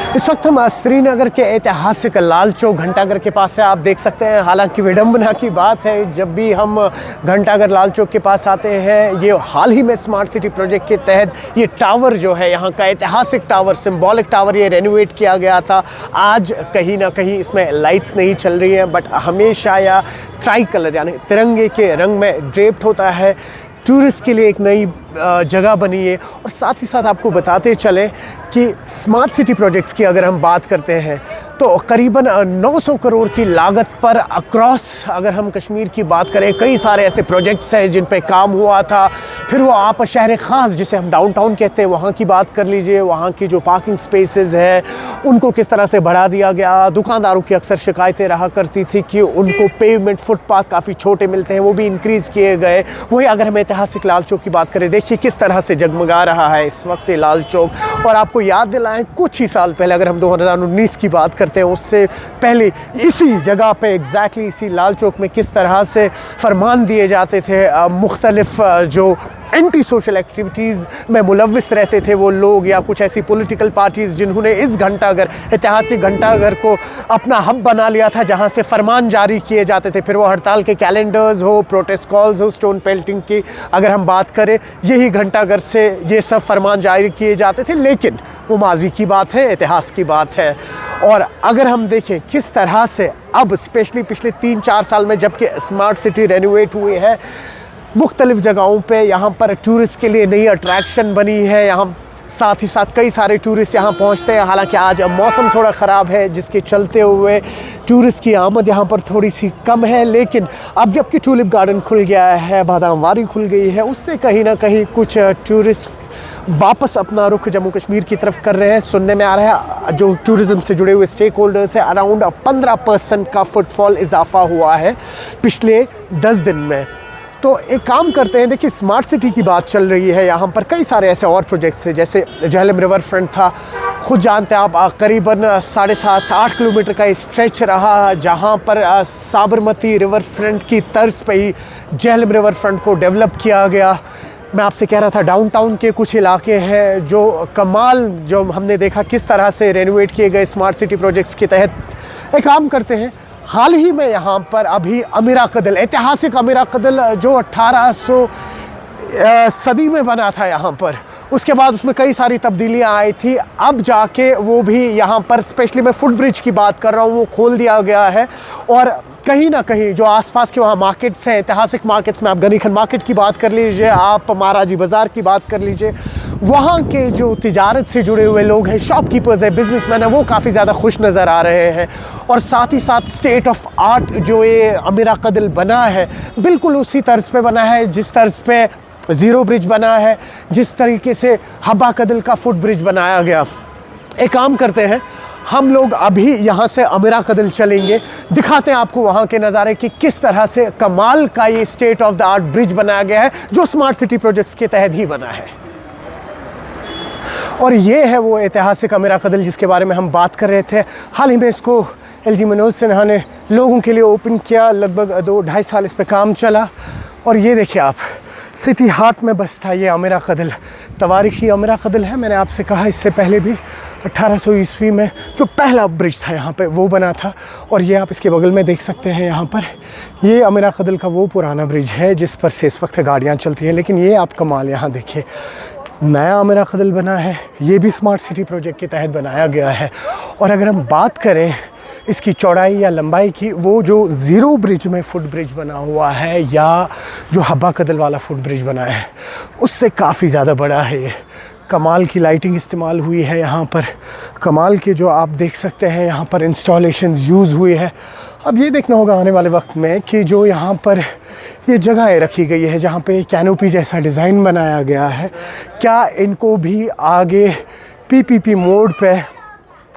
इस वक्त हम श्रीनगर के ऐतिहासिक लाल चौक घंटाघर के पास है। आप देख सकते हैं, हालांकि विडंबना की बात है, जब भी हम घंटाघर लाल चौक के पास आते हैं, ये हाल ही में स्मार्ट सिटी प्रोजेक्ट के तहत ये टावर जो है, यहाँ का ऐतिहासिक टावर, सिंबॉलिक टावर, ये रेनोवेट किया गया था। आज कहीं ना कहीं इसमें लाइट्स नहीं चल रही हैं, बट हमेशा या ट्राई कलर यानी तिरंगे के रंग में ड्रेप्ड होता है। टूरिस्ट के लिए एक नई जगह बनी है। और साथ ही साथ आपको बताते चलें कि स्मार्ट सिटी प्रोजेक्ट्स की अगर हम बात करते हैं तो करीबन 900 करोड़ की लागत पर अक्रॉस, अगर हम कश्मीर की बात करें, कई सारे ऐसे प्रोजेक्ट्स हैं जिन पे काम हुआ था। फिर वो आप शहर ख़ास जिसे हम डाउनटाउन कहते हैं, वहाँ की बात कर लीजिए। वहाँ की जो पार्किंग स्पेसेस है उनको किस तरह से बढ़ा दिया गया। दुकानदारों की अक्सर शिकायतें रहा करती थी कि उनको पेवमेंट, फुटपाथ काफ़ी छोटे मिलते हैं, वो भी इंक्रीज़ किए गए। वही अगर हम ऐतिहासिक लाल चौक की बात करें, देखिए किस तरह से जगमगा रहा है इस वक्त लाल चौक। और आपको याद दिलाएं, कुछ ही साल पहले, अगर हम 2019 की बात करते हैं, उससे पहले इसी जगह पे एग्जैक्टली इसी लाल चौक में किस तरह से फरमान दिए जाते थे। मुख्तलिफ जो एंटी सोशल एक्टिविटीज़ में मुलव्विस रहते थे वो लोग, या कुछ ऐसी पॉलिटिकल पार्टीज़ जिन्होंने इस घंटाघर, ऐतिहासिक घंटाघर को अपना हब बना लिया था, जहां से फरमान जारी किए जाते थे। फिर वो हड़ताल के कैलेंडर्स हो, प्रोटेस्ट कॉल्स हो, स्टोन पेल्टिंग की अगर हम बात करें, यही घंटाघर से ये सब फरमान जारी किए जाते थे। लेकिन वो माजी की बात है, इतिहास की बात है। और अगर हम देखें किस तरह से अब स्पेशली पिछले 3-4 साल में, जबकि स्मार्ट सिटी रेनोवेट हुई है, मुख्तलिफ़ जगहों पे यहाँ पर टूरिस्ट के लिए नई अट्रैक्शन बनी है। यहाँ साथ ही साथ कई सारे टूरिस्ट यहाँ पहुँचते हैं। हालांकि आज मौसम थोड़ा ख़राब है, जिसके चलते हुए टूरिस्ट की आमद यहाँ पर थोड़ी सी कम है। लेकिन अब जबकि टूलिप गार्डन खुल गया है, बादामवारी खुल गई है, उससे कहीं ना कहीं कुछ टूरिस्ट वापस अपना रुख जम्मू कश्मीर की तरफ कर रहे हैं। सुनने में आ रहा है जो टूरिज़्म से जुड़े हुए स्टेक होल्डर्स है, अराउंड 15% का फुटफॉल इजाफा हुआ है पिछले 10 दिन में। तो एक काम करते हैं, देखिए स्मार्ट सिटी की बात चल रही है, यहाँ पर कई सारे ऐसे और प्रोजेक्ट्स हैं, जैसे झेलम रिवर फ्रंट था, खुद जानते हैं आप, करीबन 7.5-8 किलोमीटर का स्ट्रेच रहा, जहाँ पर साबरमती रिवर फ्रंट की तर्ज पे ही झेलम रिवर फ्रंट को डेवलप किया गया। मैं आपसे कह रहा था, डाउनटाउन के कुछ इलाके हैं जो कमाल, जो हमने देखा किस तरह से रेनोवेट किए गए स्मार्ट सिटी प्रोजेक्ट्स के तहत। एक काम करते हैं, हाल ही में यहाँ पर अभी अमीरा कदल, ऐतिहासिक अमीरा कदल जो 1800 सदी में बना था यहाँ पर, उसके बाद उसमें कई सारी तब्दीलियाँ आई थी। अब जाके वो भी यहाँ पर, स्पेशली मैं फुट ब्रिज की बात कर रहा हूँ, वो खोल दिया गया है। और कहीं ना कहीं जो आसपास के वहाँ मार्केट्स हैं, ऐतिहासिक मार्केट्स में, आप गनीखन मार्केट की बात कर लीजिए, आप महाराजी बाज़ार की बात कर लीजिए, वहाँ के जो तिजारत से जुड़े हुए लोग हैं, शॉपकीपर्स हैं, बिजनेसमैन हैं, वो काफ़ी ज़्यादा खुश नज़र आ रहे हैं। और साथ ही साथ स्टेट ऑफ आर्ट जो ये अमीरा कदल बना है, बिल्कुल उसी तर्ज पे बना है जिस तर्ज पे ज़ीरो ब्रिज बना है, जिस तरीके से हब्बा कदल का फुट ब्रिज बनाया गया। एक काम करते हैं, हम लोग अभी यहाँ से अमीरा कदल चलेंगे, दिखाते हैं आपको वहाँ के नज़ारे कि किस तरह से कमाल का ये state of the art bridge बनाया गया है, जो स्मार्ट सिटी प्रोजेक्ट्स के तहत ही बना है। और ये है वो ऐतिहासिक अमीरा कदल जिसके बारे में हम बात कर रहे थे। हाल ही में इसको LG मनोज सिन्हा ने लोगों के लिए ओपन किया, लगभग 2-2.5 साल इस पर काम चला। और ये देखिए आप, सिटी हार्ट में बस था ये अमीरा कदल, तवारीखी अमीरा कदल है। मैंने आपसे कहा इससे पहले भी 1800 ईस्वी में जो पहला ब्रिज था यहाँ पे, वो बना था। और ये आप इसके बगल में देख सकते हैं, यहाँ पर ये अमीरा कदल का वो पुराना ब्रिज है जिस पर से इस वक्त गाड़ियाँ चलती हैं। लेकिन ये आप कमाल यहाँ देखिए, नया अमीरा कदल बना है, ये भी स्मार्ट सिटी प्रोजेक्ट के तहत बनाया गया है। और अगर हम बात करें इसकी चौड़ाई या लंबाई की, वो जो ज़ीरो ब्रिज में फुट ब्रिज बना हुआ है, या जो हब्बा कदल वाला फुट ब्रिज बना है, उससे काफ़ी ज़्यादा बड़ा है ये। कमाल की लाइटिंग इस्तेमाल हुई है यहाँ पर, कमाल के जो आप देख सकते हैं यहाँ पर इंस्टॉलेशंस यूज़ हुई है। अब ये देखना होगा आने वाले वक्त में कि जो यहाँ पर ये जगहें रखी गई है, जहाँ पे कैनोपी जैसा डिज़ाइन बनाया गया है, क्या इनको भी आगे PPP मोड पे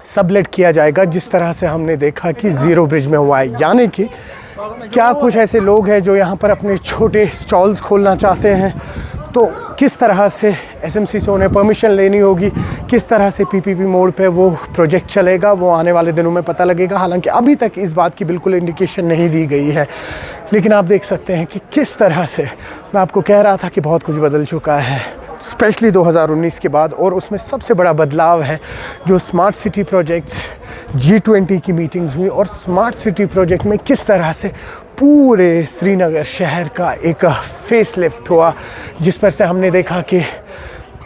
सबलेट किया जाएगा, जिस तरह से हमने देखा कि ज़ीरो ब्रिज में हुआ है। यानी कि क्या कुछ ऐसे लोग हैं जो यहाँ पर अपने छोटे स्टॉल्स खोलना चाहते हैं, तो किस तरह से SMC से उन्हें परमिशन लेनी होगी, किस तरह से PPP मोड पे वो प्रोजेक्ट चलेगा, वो आने वाले दिनों में पता लगेगा। हालांकि अभी तक इस बात की बिल्कुल इंडिकेशन नहीं दी गई है, लेकिन आप देख सकते हैं कि किस तरह से, मैं आपको कह रहा था कि बहुत कुछ बदल चुका है। स्पेशली 2019 के बाद। और उसमें सबसे बड़ा बदलाव है जो स्मार्ट सिटी प्रोजेक्ट्स G20 की मीटिंग्स हुई और स्मार्ट सिटी प्रोजेक्ट में किस तरह से पूरे श्रीनगर शहर का एक फेस लिफ्ट हुआ, जिस पर से हमने देखा कि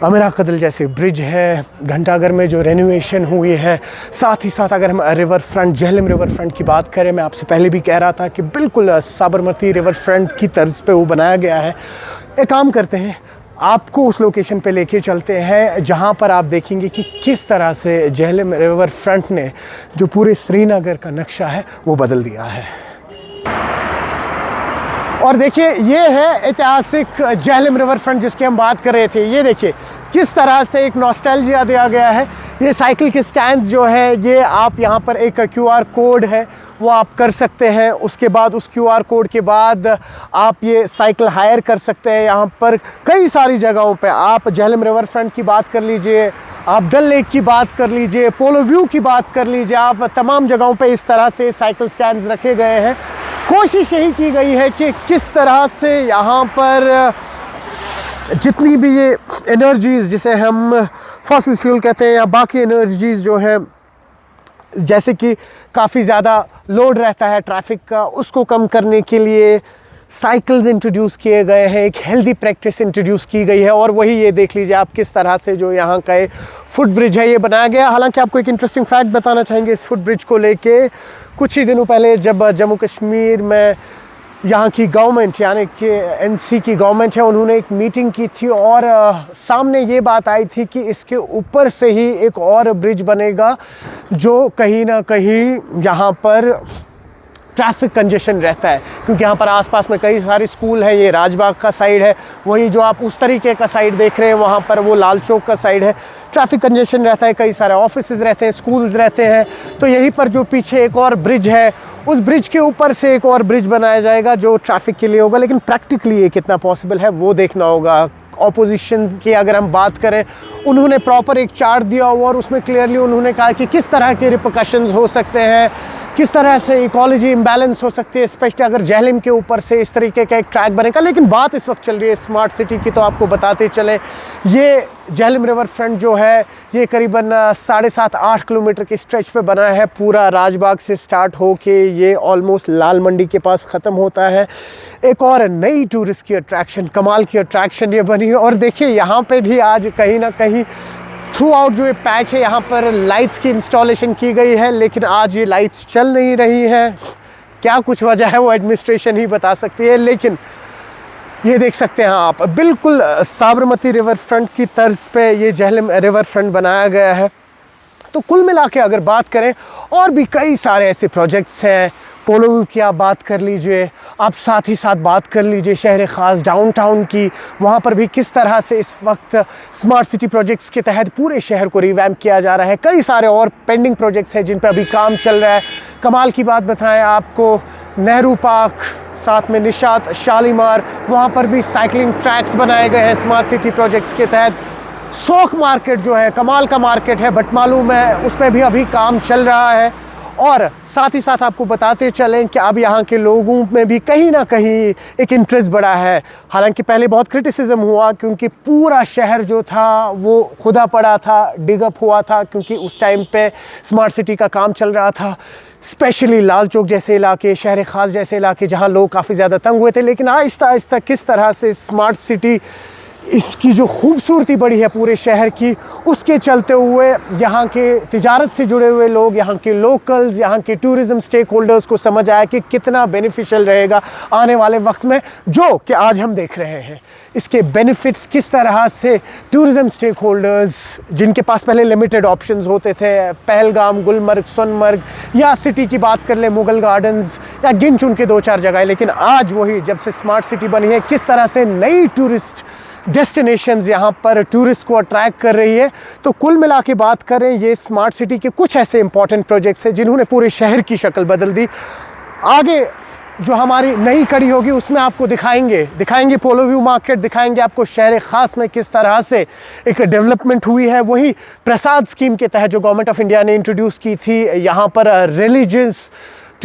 अमीरा कदल जैसे ब्रिज है, घंटाघर में जो रेनोवेशन हुई है, साथ ही साथ अगर हम river front Jhelum river front की बात करें, मैं आपसे पहले भी कह रहा था कि बिल्कुल साबरमती रिवर फ्रंट की तर्ज पे वो बनाया गया है। एक काम करते हैं, आपको उस लोकेशन पे लेके चलते हैं जहां पर आप देखेंगे कि किस तरह से झेलम रिवर फ्रंट ने जो पूरे श्रीनगर का नक्शा है वो बदल दिया है। और देखिए ये है ऐतिहासिक झेलम रिवर फ्रंट जिसकी हम बात कर रहे थे। ये देखिए किस तरह से एक नॉस्टैल्जिया दिया गया है। ये साइकिल के स्टैंड्स जो है, ये आप यहाँ पर एक QR कोड है वो आप कर सकते हैं। उसके बाद उस QR कोड के बाद आप ये साइकिल हायर कर सकते हैं। यहाँ पर कई सारी जगहों पे आप झेलम रिवर फ्रंट की बात कर लीजिए, आप डल लेक की बात कर लीजिए, पोलो व्यू की बात कर लीजिए, आप तमाम जगहों पे इस तरह से साइकिल स्टैंड्स रखे गए हैं। कोशिश यही की गई है कि किस तरह से यहाँ पर जितनी भी ये एनर्जीज़ जिसे हम फॉसिल फ्यूल कहते हैं या बाकी एनर्जीज़ जो हैं, जैसे कि काफ़ी ज़्यादा लोड रहता है ट्रैफिक का, उसको कम करने के लिए साइकिल्स इंट्रोड्यूस किए गए हैं, एक हेल्दी प्रैक्टिस इंट्रोड्यूस की गई है। और वही ये देख लीजिए आप किस तरह से जो यहाँ का फुट ब्रिज है ये बनाया गया। हालांकि आपको एक इंटरेस्टिंग फैक्ट बताना चाहेंगे इस फुट ब्रिज को लेके। कुछ ही दिनों पहले जब जम्मू कश्मीर में यहाँ की गवर्नमेंट यानी कि NC की गवर्नमेंट है, उन्होंने एक मीटिंग की थी और सामने ये बात आई थी कि इसके ऊपर से ही एक और ब्रिज बनेगा जो कहीं ना कहीं यहाँ पर ट्रैफिक कंजेशन रहता है, क्योंकि यहाँ पर आसपास में कई सारे स्कूल है। ये राजबाग का साइड है, वही जो आप उस तरीके का साइड देख रहे हैं वहाँ पर वो लाल चौक का साइड है। ट्रैफिक कंजेशन रहता है, कई सारे ऑफिसेज रहते हैं, स्कूल्स रहते हैं। तो यहीं पर जो पीछे एक और ब्रिज है, उस ब्रिज के ऊपर से एक और ब्रिज बनाया जाएगा जो ट्रैफिक के लिए होगा। लेकिन प्रैक्टिकली ये कितना पॉसिबल है वो देखना होगा। ऑपोजिशन की अगर हम बात करें, उन्होंने प्रॉपर एक चार्ट दिया हुआ और उसमें क्लियरली उन्होंने कहा कि किस तरह के रिपरकशंस हो सकते हैं, किस तरह से इकोलॉजी इम्बैलेंस हो सकती है, स्पेशली अगर झेलम के ऊपर से इस तरीके का एक ट्रैक बनेगा। लेकिन बात इस वक्त चल रही है स्मार्ट सिटी की, तो आपको बताते चले ये झेलम रिवर फ्रंट जो है ये करीबन 7.5-8 किलोमीटर की स्ट्रेच पे बना है। पूरा राजबाग से स्टार्ट होके ये ऑलमोस्ट लाल मंडी के पास ख़त्म होता है। एक और नई टूरिस्ट की अट्रैक्शन, कमाल की अट्रैक्शन ये बनी है। और देखिए यहाँ पे भी आज कहीं ना कहीं थ्रू आउट जो ये पैच है यहाँ पर लाइट्स की इंस्टॉलेशन की गई है, लेकिन आज ये लाइट्स चल नहीं रही है। क्या कुछ वजह है वो एडमिनिस्ट्रेशन ही बता सकती है। लेकिन ये देख सकते हैं आप, बिल्कुल साबरमती रिवर फ्रंट की तर्ज पे ये झेलम रिवर फ्रंट बनाया गया है। तो कुल मिला के अगर बात करें, और भी कई सारे ऐसे प्रोजेक्ट्स हैं। पोलो व्यू की आप बात कर लीजिए, आप साथ ही साथ बात कर लीजिए शहर ख़ास डाउनटाउन की, वहाँ पर भी किस तरह से इस वक्त स्मार्ट सिटी प्रोजेक्ट्स के तहत पूरे शहर को रिवैम्प किया जा रहा है। कई सारे और पेंडिंग प्रोजेक्ट्स हैं जिन पर अभी काम चल रहा है। कमाल की बात बताएं आपको, नेहरू पार्क, साथ में निशात, शालीमार, वहाँ पर भी साइकिलिंग ट्रैक्स बनाए गए हैं स्मार्ट सिटी प्रोजेक्ट्स के तहत। सोख मार्केट जो है कमाल का मार्केट है, बटमालू में, उस पर भी अभी काम चल रहा है। और साथ ही साथ आपको बताते चलें कि अब यहाँ के लोगों में भी कहीं ना कहीं एक इंटरेस्ट बढ़ा है। हालांकि पहले बहुत क्रिटिसिज्म हुआ क्योंकि पूरा शहर जो था वो खुदा पड़ा था, डिगअप हुआ था, क्योंकि उस टाइम पे स्मार्ट सिटी का काम चल रहा था। स्पेशली लाल चौक जैसे इलाके, शहर ख़ास जैसे इलाके, जहाँ लोग काफ़ी ज़्यादा तंग हुए थे। लेकिन आहिस्ता आहिस्ता किस तरह से स्मार्ट सिटी इसकी जो खूबसूरती बढ़ी है पूरे शहर की, उसके चलते हुए यहाँ के तिजारत से जुड़े हुए लोग, यहाँ के लोकल्स, यहाँ के टूरिज़्म स्टेक होल्डर्स को समझ आया कि कितना बेनिफिशियल रहेगा आने वाले वक्त में, जो कि आज हम देख रहे हैं। इसके बेनिफिट्स किस तरह से टूरिज़्म स्टेक होल्डर्स, जिनके पास पहले लिमिटेड ऑप्शंस होते थे, पहलगाम, गुलमर्ग, सोनमर्ग, या सिटी की बात कर ले मुगल गार्डन्स, या गिन चुन के 2-4 जगह, लेकिन आज वही जब से स्मार्ट सिटी बनी है, किस तरह से नई टूरिस्ट डेस्टिनेशंस यहाँ पर टूरिस्ट को अट्रैक्ट कर रही है। तो कुल मिला के बात करें, ये स्मार्ट सिटी के कुछ ऐसे इंपॉर्टेंट प्रोजेक्ट्स हैं जिन्होंने पूरे शहर की शक्ल बदल दी। आगे जो हमारी नई कड़ी होगी उसमें आपको दिखाएंगे पोलो व्यू मार्केट, दिखाएंगे आपको शहर ख़ास में किस तरह से एक डेवलपमेंट हुई है। वही प्रसाद स्कीम के तहत जो गवर्नमेंट ऑफ इंडिया ने इंट्रोड्यूस की थी, यहाँ पर रिलीजियस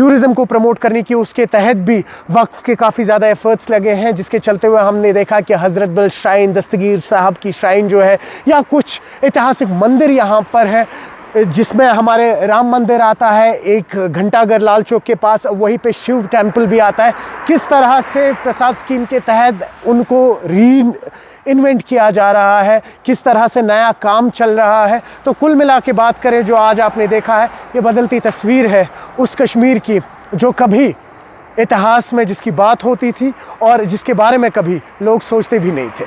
टूरिज़्म को प्रमोट करने की, उसके तहत भी वक्फ के काफ़ी ज़्यादा एफर्ट्स लगे हैं, जिसके चलते हुए हमने देखा कि हज़रत बल श्राइन, दस्तगीर साहब की श्राइन जो है, या कुछ ऐतिहासिक मंदिर यहाँ पर है, जिसमें हमारे राम मंदिर आता है एक घंटाघर लाल चौक के पास, वहीं पे शिव टेम्पल भी आता है। किस तरह से प्रसाद स्कीम के तहत उनको इन्वेंट किया जा रहा है, किस तरह से नया काम चल रहा है। तो कुल मिला के बात करें, जो आज आपने देखा है, ये बदलती तस्वीर है उस कश्मीर की जो कभी इतिहास में जिसकी बात होती थी और जिसके बारे में कभी लोग सोचते भी नहीं थे।